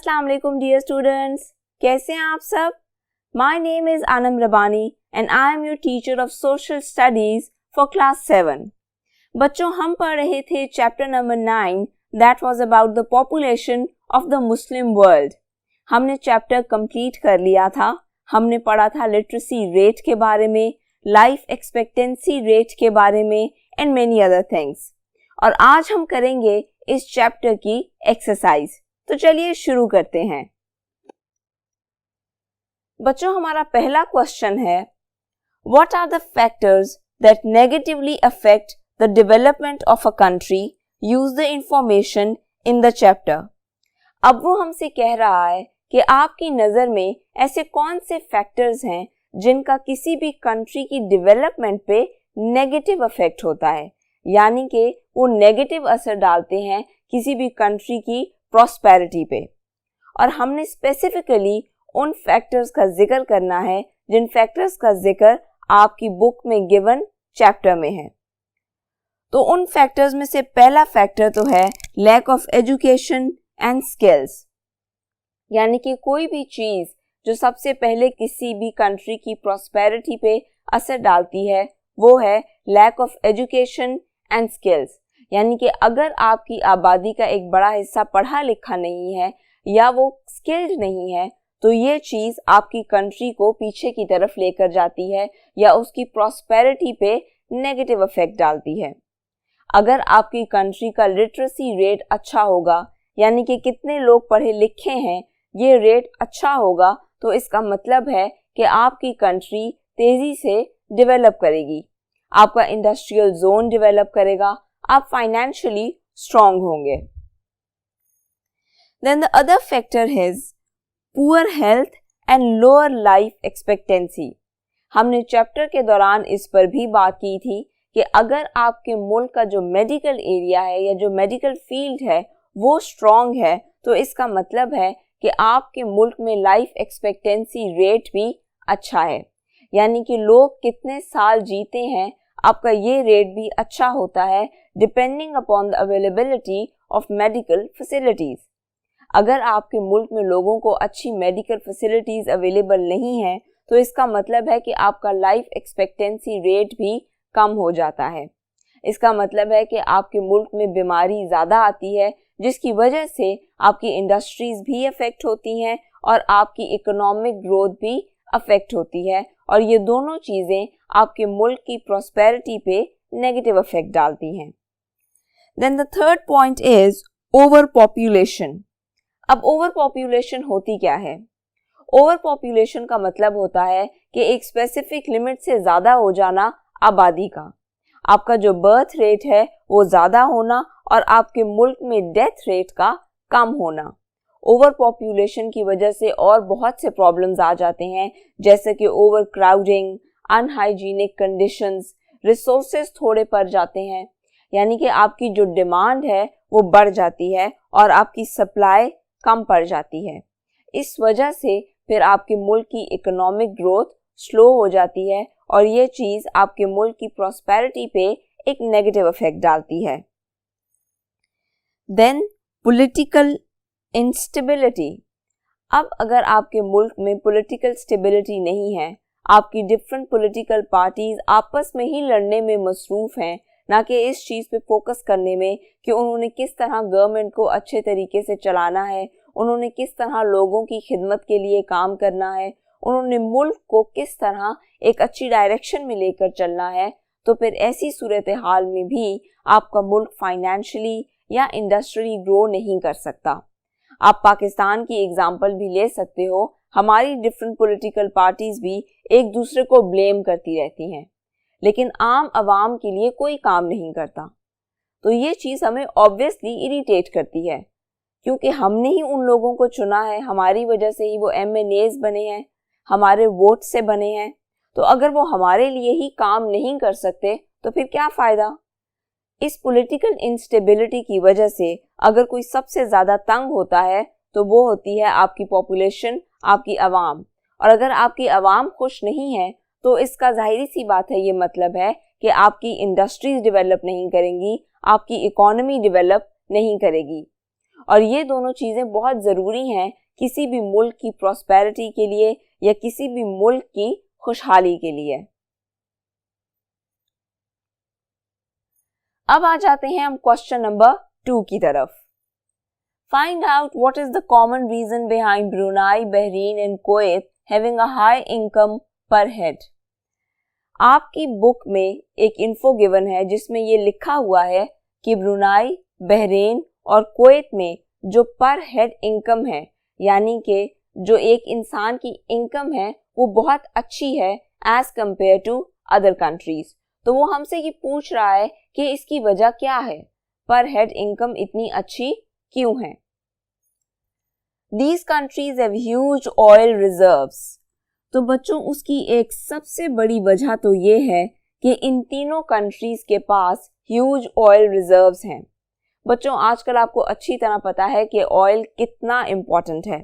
अस्सलाम वालेकुम dear students, कैसे हैं आप सब। My name is Anam Rabbani and I am your teacher of social studies for class 7। बच्चों, हम पढ़ रहे थे chapter number 9 that was about the population of the Muslim world. हमने चैप्टर कंप्लीट कर लिया था। हमने पढ़ा था लिटरेसी रेट के बारे में, लाइफ एक्सपेक्टेंसी रेट के बारे में एंड मेनी अदर थिंग्स। और आज हम करेंगे इस चैप्टर की एक्सरसाइज। तो चलिए शुरू करते हैं। बच्चों, हमारा पहला क्वेश्चन है, what are the factors that negatively affect the development of a country, use the information in the chapter. अब वो हमसे कह रहा है कि आपकी नज़र में ऐसे कौन से फैक्टर्स हैं जिनका किसी भी कंट्री की डेवलपमेंट पे नेगेटिव अफेक्ट होता है, यानी कि वो नेगेटिव असर डालते हैं किसी भी कंट्री की प्रॉस्पेरिटी पे। और हमने स्पेसिफिकली उन फैक्टर्स का जिक्र करना है जिन फैक्टर्स का जिक्र आपकी बुक में गिवन चैप्टर में है। तो उन फैक्टर्स में से पहला फैक्टर तो है lack of education and skills, यानी कि कोई भी चीज़ जो सबसे पहले किसी भी कंट्री की प्रॉस्पेरिटी पे असर डालती है वो है lack of education and skills. यानी कि अगर आपकी आबादी का एक बड़ा हिस्सा पढ़ा लिखा नहीं है या वो स्किल्ड नहीं है तो ये चीज़ आपकी कंट्री को पीछे की तरफ लेकर जाती है या उसकी प्रॉस्पेरिटी पे नेगेटिव इफेक्ट डालती है। अगर आपकी कंट्री का लिटरेसी रेट अच्छा होगा, यानी कि कितने लोग पढ़े लिखे हैं, ये रेट अच्छा होगा, तो इसका मतलब है कि आपकी कंट्री तेज़ी से डेवलप करेगी, आपका इंडस्ट्रियल जोन डेवलप करेगा, आप फाइनेंशियली स्ट्रांग होंगे। Then the other factor is poor health and lower life expectancy। हमने चैप्टर के दौरान इस पर भी बात की थी कि अगर आपके मुल्क का जो मेडिकल एरिया है या जो मेडिकल फील्ड है वो स्ट्रांग है तो इसका मतलब है कि आपके मुल्क में लाइफ एक्सपेक्टेंसी रेट भी अच्छा है, यानी कि लोग कितने साल जीते हैं आपका ये रेट भी अच्छा होता है depending upon the availability of medical facilities. अगर आपके मुल्क में लोगों को अच्छी मेडिकल फैसिलिटीज़ अवेलेबल नहीं है तो इसका मतलब है कि आपका लाइफ एक्सपेक्टेंसी रेट भी कम हो जाता है। इसका मतलब है कि आपके मुल्क में बीमारी ज़्यादा आती है जिसकी वजह से आपकी इंडस्ट्रीज़ भी अफेक्ट होती हैं और आपकी इकोनॉमिक ग्रोथ भी अफेक्ट होती है, और ये दोनों चीज़ें आपके मुल्क की प्रॉस्पेरिटी पे नेगेटिव इफेक्ट डालती हैं। Then the third point is over population. अब ओवर पॉपुलेशन होती क्या है? ओवर पॉपुलेशन का मतलब होता है कि एक स्पेसिफिक लिमिट से ज़्यादा हो जाना आबादी का। आपका जो बर्थ रेट है वो ज़्यादा होना और आपके मुल्क में डेथ रेट का कम होना। ओवर पॉपुलेशन की वजह से और बहुत से प्रॉब्लम्स आ जाते हैं, जैसे कि over crowding, unhygienic conditions, resources थोड़े पड़ जाते हैं, यानी कि आपकी जो डिमांड है वो बढ़ जाती है और आपकी सप्लाई कम पड़ जाती है। इस वजह से फिर आपके मुल्क की इकोनॉमिक ग्रोथ स्लो हो जाती है और ये चीज़ आपके मुल्क की प्रॉस्पेरिटी पे एक नेगेटिव इफेक्ट डालती है। Then political instability. अब अगर आपके मुल्क में पॉलिटिकल स्टेबिलिटी नहीं है, आपकी डिफरेंट पॉलिटिकल पार्टीज आपस में ही लड़ने में मसरूफ़ हैं, ना कि इस चीज़ पे फोकस करने में कि उन्होंने किस तरह गवर्नमेंट को अच्छे तरीके से चलाना है, उन्होंने किस तरह लोगों की खिदमत के लिए काम करना है, उन्होंने मुल्क को किस तरह एक अच्छी डायरेक्शन में लेकर चलना है, तो फिर ऐसी सूरत हाल में भी आपका मुल्क फाइनेंशियली या इंडस्ट्रियली ग्रो नहीं कर सकता। आप पाकिस्तान की एग्जाम्पल भी ले सकते हो। हमारी डिफरेंट पॉलिटिकल पार्टीज़ भी एक दूसरे को ब्लेम करती रहती हैं, लेकिन आम आवाम के लिए कोई काम नहीं करता। तो ये चीज़ हमें ऑब्वियसली इरिटेट करती है, क्योंकि हमने ही उन लोगों को चुना है, हमारी वजह से ही वो MNAs बने हैं, हमारे वोट से बने हैं। तो अगर वो हमारे लिए ही काम नहीं कर सकते तो फिर क्या फ़ायदा। इस पॉलिटिकल इंस्टेबिलिटी की वजह से अगर कोई सबसे ज़्यादा तंग होता है तो वो होती है आपकी पॉपुलेशन, आपकी आवाम। और अगर आपकी आवाम खुश नहीं है तो इसका जाहिर सी बात है, ये मतलब है कि आपकी इंडस्ट्रीज डेवलप नहीं करेंगी, आपकी इकोनॉमी डेवलप नहीं करेगी। और ये दोनों चीज़ें बहुत ज़रूरी हैं किसी भी मुल्क की प्रॉस्पेरिटी के लिए या किसी भी मुल्क की खुशहाली के लिए। अब आ जाते हैं हम क्वेश्चन नंबर 2 की तरफ। Find out what is the common reason behind Brunei, Bahrain and Kuwait having a high income per head। आपकी बुक में एक इन्फो गिवन है जिसमें ये लिखा हुआ है कि ब्रुनाई, बहरीन और कुवैत में जो पर हेड इनकम है, यानी कि जो एक इंसान की इनकम है वो बहुत अच्छी है as compare to other countries. तो वो हमसे ये पूछ रहा है कि इसकी वजह क्या है, पर हेड इनकम इतनी अच्छी क्यों है। These countries have huge oil reserves। तो बच्चों उसकी एक सबसे बड़ी वजह तो ये है कि इन तीनों कंट्रीज के पास ह्यूज ऑयल रिजर्व्स हैं। बच्चों आजकल आपको अच्छी तरह पता है कि ऑयल कितना इम्पोर्टेंट है,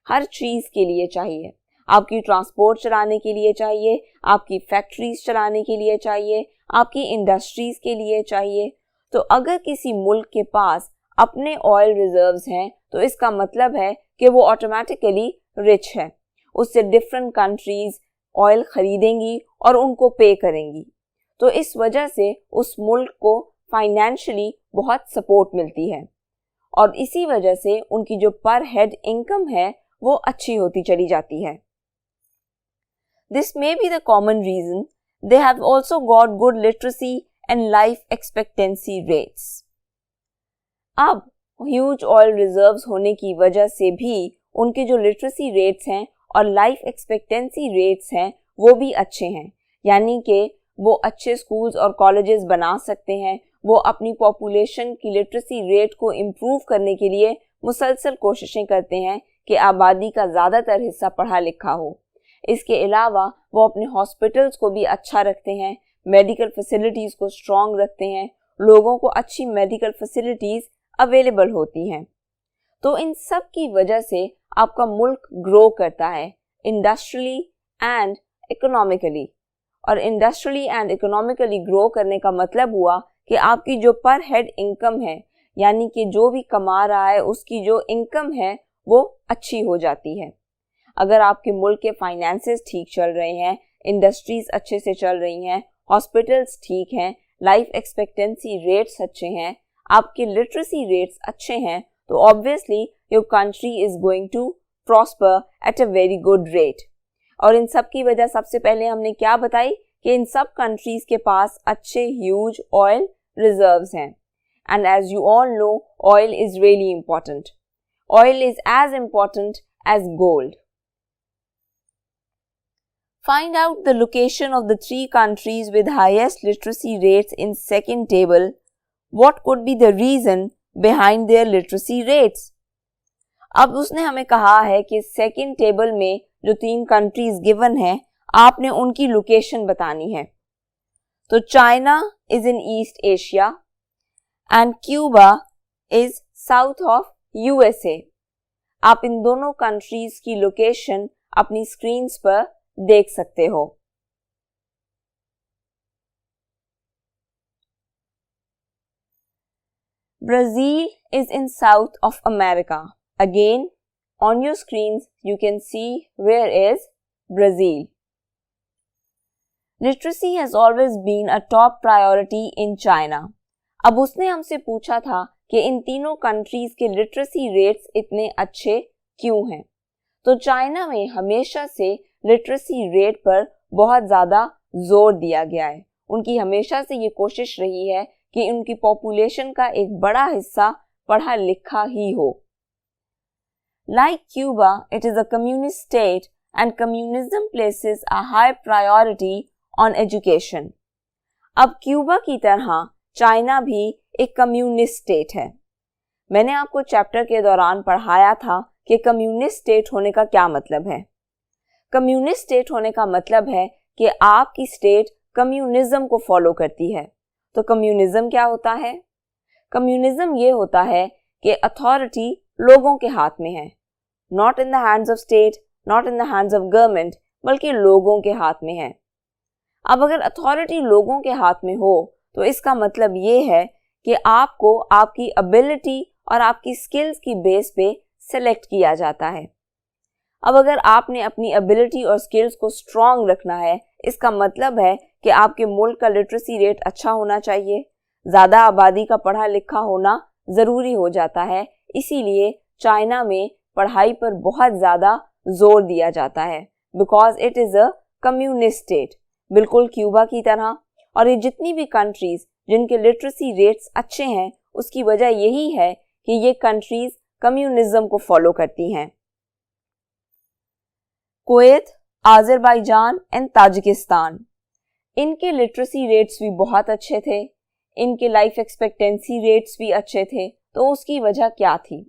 हर चीज़ के लिए चाहिए। आपकी ट्रांसपोर्ट चलाने के लिए चाहिए, आपकी फैक्ट्रीज चलाने के लिए चाहिए, आपकी इंडस्ट्रीज के लिए चाहिए। तो अगर किसी मुल्क के पास अपने ऑयल रिजर्व्स हैं तो इसका मतलब है कि वो ऑटोमेटिकली रिच है। उससे डिफरेंट कंट्रीज ऑयल खरीदेंगी और उनको पे करेंगी। तो इस वजह से उस मुल्क को फाइनेंशियली बहुत सपोर्ट मिलती है और इसी वजह से उनकी जो पर हेड इनकम है वो अच्छी होती चली जाती है। This may be the common reason they have also got good literacy and life expectancy rates। अब ह्यूज ऑयल रिजर्व्स होने की वजह से भी उनके जो लिटरेसी रेट्स हैं और लाइफ एक्सपेक्टेंसी रेट्स हैं वो भी अच्छे हैं, यानी कि वो अच्छे स्कूल्स और कॉलेजेस बना सकते हैं। वो अपनी पॉपुलेशन की लिटरेसी रेट को इम्प्रूव करने के लिए मुसलसल कोशिशें करते हैं कि आबादी का ज़्यादातर हिस्सा पढ़ा लिखा हो। इसके अलावा वो अपने हॉस्पिटल्स को भी अच्छा रखते हैं, मेडिकल फैसिलिटीज़ को स्ट्रॉन्ग रखते हैं, लोगों को अच्छी मेडिकल फैसिलिटीज़ अवेलेबल होती हैं। तो इन सब की वजह से आपका मुल्क ग्रो करता है इंडस्ट्रियली एंड इकोनॉमिकली। और इंडस्ट्रियली एंड इकोनॉमिकली ग्रो करने का मतलब हुआ कि आपकी जो पर हेड इनकम है, यानी कि जो भी कमा रहा है उसकी जो इनकम है वो अच्छी हो जाती है। अगर आपके मुल्क के फाइनेंसेस ठीक चल रहे हैं, इंडस्ट्रीज अच्छे से चल रही हैं, हॉस्पिटल्स ठीक हैं, लाइफ एक्सपेक्टेंसी रेट्स अच्छे हैं, आपके लिटरेसी रेट्स अच्छे हैं, तो obviously your country is going to prosper at a very good rate. और इन सब की वजह सबसे पहले हमने क्या बताई कि इन सब कंट्रीज के पास अच्छे ह्यूज ऑयल रिजर्व्स हैं। And as you all know oil is really important. Oil is as important as gold. Find out the location of the 3 countries with highest literacy rates in second table. What could be the reason behind their literacy rates? अब उसने हमें कहा है कि second table में जो 3 countries given है आपने उनकी लोकेशन बतानी है। तो China is in east Asia and Cuba is south of USA. आप इन दोनों कंट्रीज की लोकेशन अपनी स्क्रीन्स पर देख सकते हो। Brazil is in South of America. Again, on your screens, you can see where is Brazil. Literacy has always been a top priority in China. अब उसने हमसे पूछा था कि इन तीनों कंट्रीज के लिटरेसी रेट्स इतने अच्छे क्यों हैं। तो चाइना में हमेशा से लिटरेसी रेट पर बहुत ज़्यादा जोर दिया गया है। उनकी हमेशा से ये कोशिश रही है कि उनकी पॉपुलेशन का एक बड़ा हिस्सा पढ़ा लिखा ही हो। Like Cuba, it is a communist state and communism places a high priority on education. अब क्यूबा की तरह चाइना भी एक कम्युनिस्ट स्टेट है। मैंने आपको चैप्टर के दौरान पढ़ाया था कि कम्युनिस्ट स्टेट होने का क्या मतलब है। कम्युनिस्ट स्टेट होने का मतलब है कि आपकी स्टेट कम्युनिज्म को फॉलो करती है। तो कम्युनिज्म क्या होता है? कम्युनिज्म ये होता है कि अथॉरिटी लोगों के हाथ में है, not in the hands of state, not in the hands of government, बल्कि लोगों के हाथ में है। अब अगर अथॉरिटी लोगों के हाथ में हो तो इसका मतलब ये है कि आपको आपकी एबिलिटी और आपकी स्किल्स की बेस पे सेलेक्ट किया जाता है। अब अगर आपने अपनी एबिलिटी और स्किल्स को स्ट्रॉन्ग रखना है, इसका मतलब है कि आपके मुल्क का लिटरेसी रेट अच्छा होना चाहिए। ज़्यादा आबादी का पढ़ा लिखा होना ज़रूरी हो जाता है, इसीलिए चाइना में पढ़ाई पर बहुत ज़्यादा जोर दिया जाता है, because it is a communist state, बिल्कुल क्यूबा की तरह। और ये जितनी भी कंट्रीज़ जिनके लिटरेसी रेट्स अच्छे हैं, उसकी वजह यही है कि ये कंट्रीज़ कम्युनिज्म को फॉलो करती हैं। कुवैत, आज़रबाईजान एंड ताजिकिस्तान, इनके लिटरेसी रेट्स भी बहुत अच्छे थे, इनके लाइफ एक्सपेक्टेंसी रेट्स भी अच्छे थे। तो उसकी वजह क्या थी?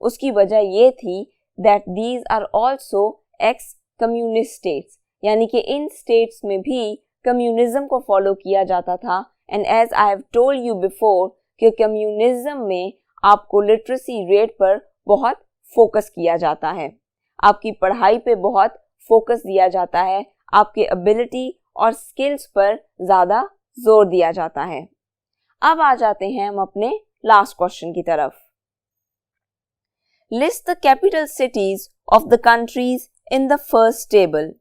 उसकी वजह ये थी that these are also ex communist states, यानी कि इन स्टेट्स में भी कम्युनिज्म को फॉलो किया जाता था। And as I have told you before कि कम्युनिज्म में आपको लिटरेसी रेट पर बहुत फोकस किया जाता है, आपकी पढ़ाई पे बहुत फोकस दिया जाता है, आपके एबिलिटी और स्किल्स पर ज़्यादा जोर दिया जाता है। अब आ जाते हैं हम अपने लास्ट क्वेश्चन की तरफ। List the capital cities of the countries in the first table.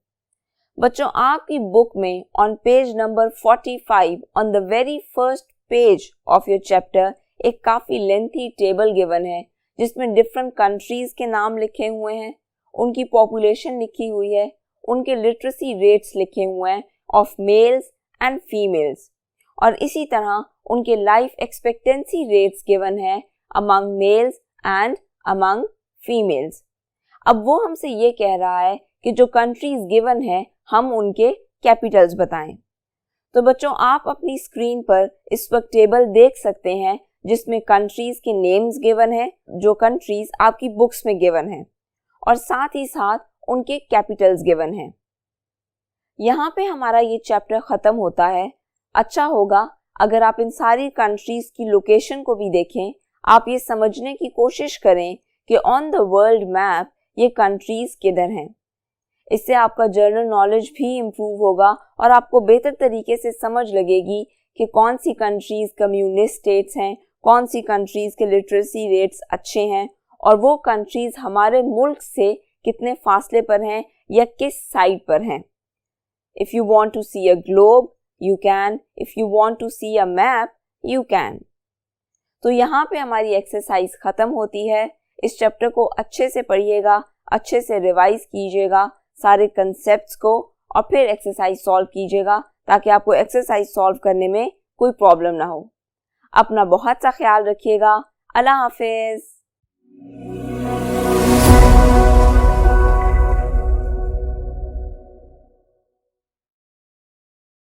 बच्चों, आपकी बुक में on page number 45 on the very first page of your chapter एक काफी लेंथी टेबल गिवन है, जिसमें डिफरेंट कंट्रीज के नाम लिखे हुए हैं, उनकी पॉपुलेशन लिखी हुई है, उनके लिटरेसी रेट्स लिखे हुए हैं ऑफ मेल्स एंड फीमेल्स, और इसी तरह उनके लाइफ एक्सपेक्टेंसी रेट्स गिवन है among mails and among females. अब वो हमसे ये कह रहा है कि जो कंट्रीज गिवन है हम उनके कैपिटल्स बताएं। तो बच्चों, आप अपनी स्क्रीन पर इस वक्त टेबल देख सकते हैं जिसमें कंट्रीज के नेम्स गिवन है, जो कंट्रीज आपकी बुक्स में गिवन है, और साथ ही साथ उनके कैपिटल्स गिवन हैं। यहाँ पे हमारा ये चैप्टर ख़त्म होता है। अच्छा होगा अगर आप इन सारी कंट्रीज की लोकेशन को भी देखें, आप ये समझने की कोशिश करें कि ऑन द वर्ल्ड मैप ये कंट्रीज किधर हैं। इससे आपका जनरल नॉलेज भी इम्प्रूव होगा और आपको बेहतर तरीके से समझ लगेगी कि कौन सी कंट्रीज कम्युनिस्ट स्टेट्स हैं, कौन सी कंट्रीज के लिटरेसी रेट्स अच्छे हैं, और वो कंट्रीज हमारे मुल्क से कितने फासले पर हैं या किस साइड पर हैं। If you want to see a globe you can, if you want to see a map you can। तो यहाँ पे हमारी एक्सरसाइज ख़त्म होती है। इस चैप्टर को अच्छे से पढ़िएगा, अच्छे से रिवाइज कीजिएगा सारे कंसेप्ट्स को, और फिर एक्सरसाइज सॉल्व कीजिएगा ताकि आपको एक्सरसाइज सॉल्व करने में कोई प्रॉब्लम ना हो। अपना बहुत सा ख्याल रखिएगा। अल्लाह हाफिज़।